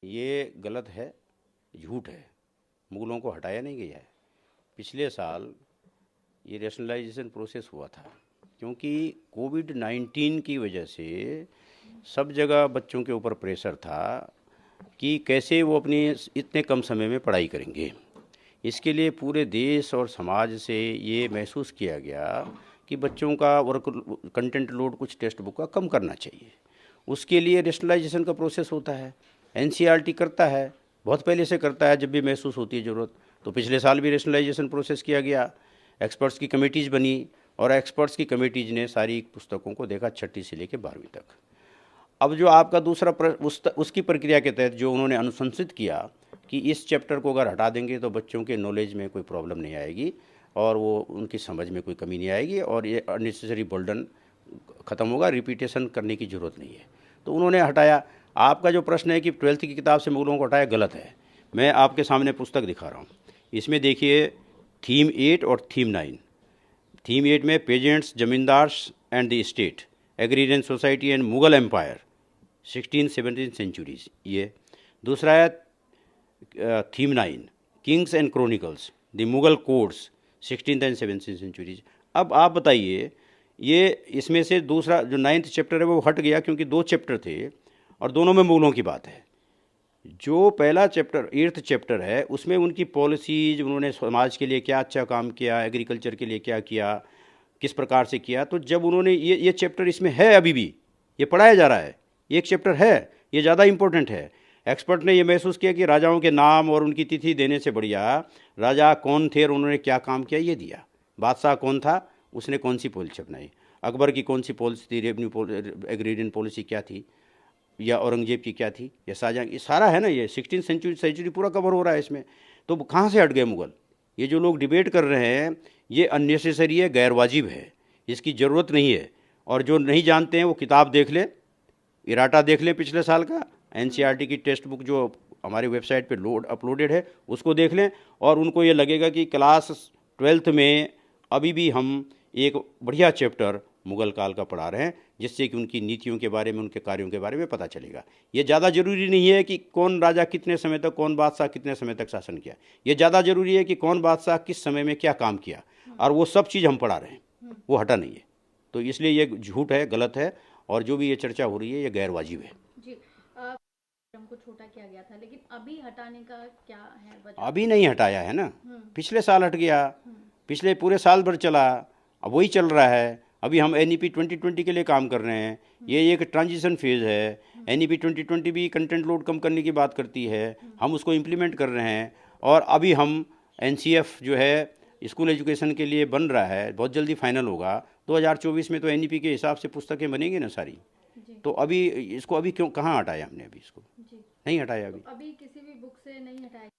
ये गलत है, झूठ है। मुगलों को हटाया नहीं गया है। पिछले साल ये रैशनलाइजेशन प्रोसेस हुआ था, क्योंकि कोविड-19 की वजह से सब जगह बच्चों के ऊपर प्रेशर था कि कैसे वो अपनी इतने कम समय में पढ़ाई करेंगे। इसके लिए पूरे देश और समाज से ये महसूस किया गया कि बच्चों का वर्क कंटेंट लोड कुछ टेक्स्ट बुक का कम करना चाहिए। उसके लिए रैशनलाइजेशन का प्रोसेस होता है, एनसीईआरटी करता है, बहुत पहले से करता है जब भी महसूस होती है ज़रूरत। तो पिछले साल भी रैशनलाइजेशन प्रोसेस किया गया, एक्सपर्ट्स की कमेटीज़ बनी और एक्सपर्ट्स की कमेटीज़ ने सारी पुस्तकों को देखा, छठी से लेकर 12वीं तक। अब जो आपका दूसरा उसकी प्रक्रिया के तहत जो उन्होंने अनुशंसित किया कि इस चैप्टर को अगर हटा देंगे तो बच्चों के नॉलेज में कोई प्रॉब्लम नहीं आएगी और वो उनकी समझ में कोई कमी नहीं आएगी और ये अननेसेसरी बर्डन ख़त्म होगा, रिपीटेशन करने की ज़रूरत नहीं है, तो उन्होंने हटाया। आपका जो प्रश्न है कि 12th की किताब से मुगलों को हटाया, गलत है। मैं आपके सामने पुस्तक दिखा रहा हूँ, इसमें देखिए थीम 8 और थीम 9। थीम 8 में peasants, zamindars and the state, agrarian society and Mughal empire 16-17 centuries, ये। दूसरा है theme 9, kings and chronicles, the Mughal courts 16th and 17th centuries. अब आप बताइए, ये इसमें से दूसरा जो 9th चैप्टर है वो हट गया क्योंकि 2 चैप्टर थे और दोनों में मुगलों की बात है। जो पहला चैप्टर 8th चैप्टर है उसमें उनकी पॉलिसीज, उन्होंने समाज के लिए क्या अच्छा काम किया, एग्रीकल्चर के लिए क्या किया, किस प्रकार से किया। तो जब उन्होंने ये चैप्टर इसमें है, अभी भी ये पढ़ाया जा रहा है, एक चैप्टर है, ये ज़्यादा इम्पोर्टेंट है। एक्सपर्ट ने ये महसूस किया कि राजाओं के नाम और उनकी तिथि देने से बढ़िया राजा कौन थे और उन्होंने क्या काम किया ये दिया। बादशाह कौन था, उसने कौन सी पॉलिसी अपनाई, अकबर की कौन सी पॉलिसी थी, रेवेन्यू एग्रीरियन पॉलिसी क्या थी, या औरंगजेब की क्या थी, या शाहजहाँ, ये सारा है ना, ये 16th सेंचुरी पूरा कवर हो रहा है इसमें। तो कहाँ से हट गए मुगल? ये जो लोग डिबेट कर रहे हैं ये अननेसेसरी है, गैर वाजिब है, इसकी ज़रूरत नहीं है। और जो नहीं जानते हैं वो किताब देख लें, इराटा देख लें पिछले साल का, एनसीईआरटी की टेक्स्ट बुक जो हमारी वेबसाइट पे अपलोडेड है उसको देख लें, और उनको ये लगेगा कि क्लास 12th में अभी भी हम एक बढ़िया चैप्टर मुगल काल का पढ़ा रहे हैं, जिससे कि उनकी नीतियों के बारे में, उनके कार्यों के बारे में पता चलेगा। ये ज़्यादा ज़रूरी नहीं है कि कौन राजा कितने समय तक, कौन बादशाह कितने समय तक शासन किया। ये ज़्यादा ज़रूरी है कि कौन बादशाह किस समय में क्या काम किया, और वो सब चीज़ हम पढ़ा रहे हैं, वो हटा नहीं है। तो इसलिए ये झूठ है, गलत है, और जो भी ये चर्चा हो रही है ये गैर वाजिब है जी। को छोटा किया गया था, लेकिन अभी हटाने का क्या है वजह? अभी नहीं हटाया है ना, हम्म। पिछले साल हट गया, हम्म। पिछले पूरे साल भर चला, अब वही चल रहा है। अभी हम एनईपी 2020 के लिए काम कर रहे हैं, ये एक ट्रांजिशन फेज़ है। एनईपी 2020 भी कंटेंट लोड कम करने की बात करती है, हम उसको इम्प्लीमेंट कर रहे हैं। और अभी हम एनसीएफ जो है स्कूल एजुकेशन के लिए बन रहा है, बहुत जल्दी फाइनल होगा। 2024 में तो एनईपी के हिसाब से पुस्तकें बनेंगी ना सारी। जी। तो अभी इसको अभी क्यों, कहाँ हटाया हमने, अभी इसको जी। नहीं हटाया। अभी तो अभी किसी भी बुक से नहीं हटाया?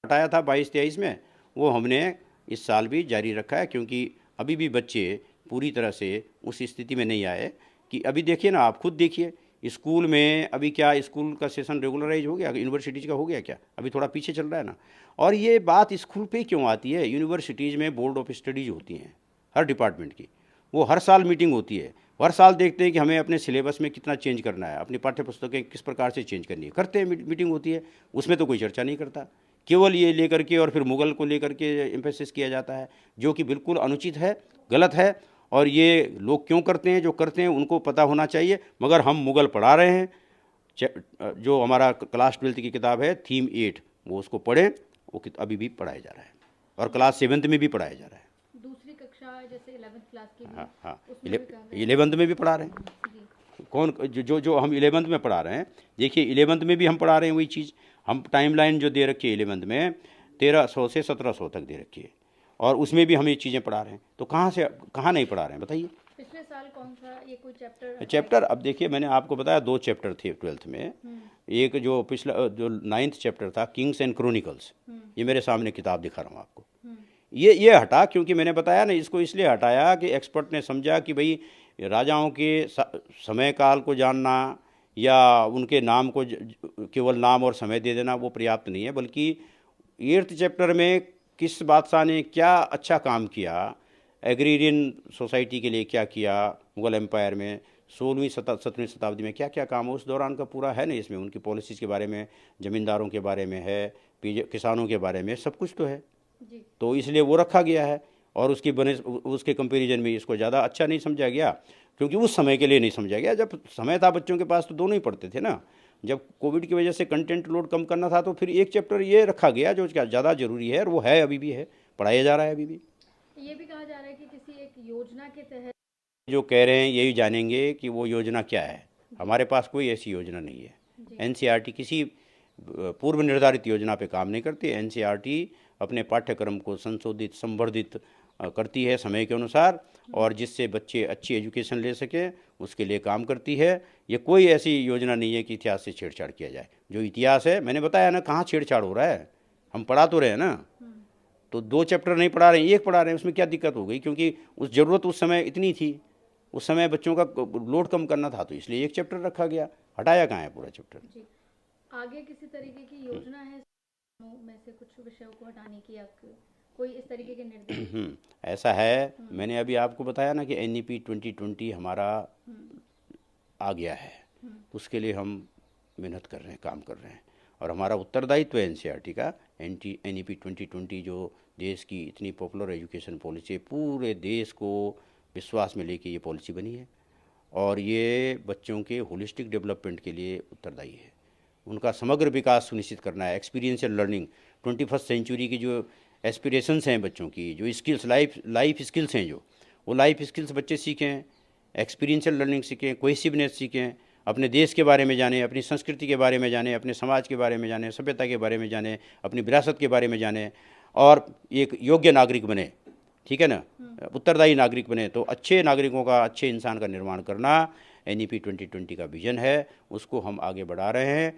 हटाया था 22-23 में, वो हमने इस साल भी जारी रखा है, क्योंकि अभी भी बच्चे पूरी तरह से उस स्थिति में नहीं आए कि अभी देखिए ना, आप खुद देखिए स्कूल में अभी क्या, स्कूल का सेशन रेगुलराइज हो गया, यूनिवर्सिटीज़ का हो गया क्या? अभी थोड़ा पीछे चल रहा है ना। और ये बात स्कूल पे क्यों आती है? यूनिवर्सिटीज़ में बोर्ड ऑफ स्टडीज़ होती हैं हर डिपार्टमेंट की, वो हर साल मीटिंग होती है, हर साल देखते हैं कि हमें अपने सिलेबस में कितना चेंज करना है, अपनी पाठ्य पुस्तकें किस प्रकार से चेंज करनी है, करते हैं, मीटिंग होती है, उसमें तो कोई चर्चा नहीं करता। केवल ये लेकर के और फिर मुगल को लेकर के एम्फेसिस किया जाता है, जो कि बिल्कुल अनुचित है, गलत है। और ये लोग क्यों करते हैं, जो करते हैं उनको पता होना चाहिए। मगर हम मुगल पढ़ा रहे हैं, जो हमारा क्लास 12th की किताब है थीम 8, वो उसको पढ़ें, वो अभी भी पढ़ाया जा रहा है, और क्लास 7th में भी पढ़ाया जा रहा है। दूसरी कक्षा जैसे 11th क्लास की भी, हाँ हाँ, उसमें भी कहा गया 11th में भी पढ़ा रहे हैं। जी। कौन जो हम 11th में पढ़ा रहे हैं, देखिए 11th में भी हम पढ़ा रहे हैं वही चीज़। हम टाइमलाइन जो दे रखी है 11th में 1300 से 1700 तक दे रखी है, और उसमें भी हम ये चीज़ें पढ़ा रहे हैं। तो कहाँ नहीं पढ़ा रहे हैं बताइए। पिछले साल कौन सा ये कोई चैप्टर चैप्टर अब देखिए, मैंने आपको बताया 2 चैप्टर थे 12th में। एक जो पिछला जो 9th चैप्टर था किंग्स एंड क्रॉनिकल्स, ये मेरे सामने किताब दिखा रहा हूँ आपको। ये हटा, क्योंकि मैंने बताया ना, इसको इसलिए हटाया कि एक्सपर्ट ने समझा कि भाई राजाओं के समय काल को जानना या उनके नाम को केवल नाम और समय दे देना वो पर्याप्त नहीं है, बल्कि 8th चैप्टर में किस बादशाह ने क्या अच्छा काम किया, एग्रीरियन सोसाइटी के लिए क्या किया मुगल एम्पायर में, 17वीं शताब्दी में क्या क्या काम है उस दौरान का पूरा है ना, इसमें उनकी पॉलिसीज़ के बारे में, ज़मींदारों के बारे में है, किसानों के बारे में, सब कुछ तो है। जी। तो इसलिए वो रखा गया है। और उसके कंपैरिजन में इसको ज़्यादा अच्छा नहीं समझा गया, क्योंकि उस समय के लिए नहीं समझा गया। जब समय था बच्चों के पास तो दोनों ही पढ़ते थे ना। जब कोविड की वजह से कंटेंट लोड कम करना था तो फिर एक चैप्टर ये रखा गया जो ज़्यादा ज़रूरी है, और वो है, अभी भी है, पढ़ाया जा रहा है अभी भी। ये भी कहा जा रहा है कि किसी एक योजना के तहत जो कह रहे हैं यही जानेंगे कि वो योजना क्या है। हमारे पास कोई ऐसी योजना नहीं है। जी। एनसीईआरटी किसी पूर्व निर्धारित योजना पे काम नहीं करती। एनसीईआरटी अपने पाठ्यक्रम को संशोधित, संवर्धित करती है समय के अनुसार, और जिससे बच्चे अच्छी एजुकेशन ले सकें उसके लिए काम करती है। ये कोई ऐसी योजना नहीं है कि इतिहास से छेड़छाड़ किया जाए। जो इतिहास है, मैंने बताया ना, कहाँ छेड़छाड़ हो रहा है, हम पढ़ा तो रहे हैं ना। तो 2 चैप्टर नहीं पढ़ा रहे हैं, 1 पढ़ा रहे हैं, उसमें क्या दिक्कत हो गई? क्योंकि उस ज़रूरत उस समय इतनी थी, उस समय बच्चों का लोड कम करना था, तो इसलिए 1 चैप्टर रखा गया। हटाया कहाँ है पूरा चैप्टर? जी। आगे किसी तरीके की योजना है में से कुछ विषयों को हटाने की, या कोई इस तरीके के निर्देश? ऐसा है, मैंने अभी आपको बताया ना कि NEP 2020 हमारा आ गया है। उसके लिए हम मेहनत कर रहे हैं, काम कर रहे हैं, और हमारा उत्तरदायित्व है NCERT का। NEP 2020 जो देश की इतनी पॉपुलर एजुकेशन पॉलिसी है, पूरे देश को विश्वास में लेके ये पॉलिसी बनी है, और ये बच्चों के होलिस्टिक डेवलपमेंट के लिए उत्तरदायी है। उनका समग्र विकास सुनिश्चित करना है। एक्सपीरियंशियल लर्निंग, 21st सेंचुरी की जो एस्पिरेशंस हैं बच्चों की, जो स्किल्स, लाइफ स्किल्स हैं, जो वो लाइफ स्किल्स बच्चे सीखें, एक्सपीरियंशियल लर्निंग सीखें, कोहेसिवनेस सीखें, अपने देश के बारे में जानें, अपनी संस्कृति के बारे में जानें, अपने समाज के बारे में जानें, सभ्यता के बारे में जानें, अपनी विरासत के बारे में जानें, और एक योग्य नागरिक बने। ठीक है ना, उत्तरदायी नागरिक बने। तो अच्छे नागरिकों का, अच्छे इंसान का निर्माण करना NEP 2020 का विजन है, उसको हम आगे बढ़ा रहे हैं।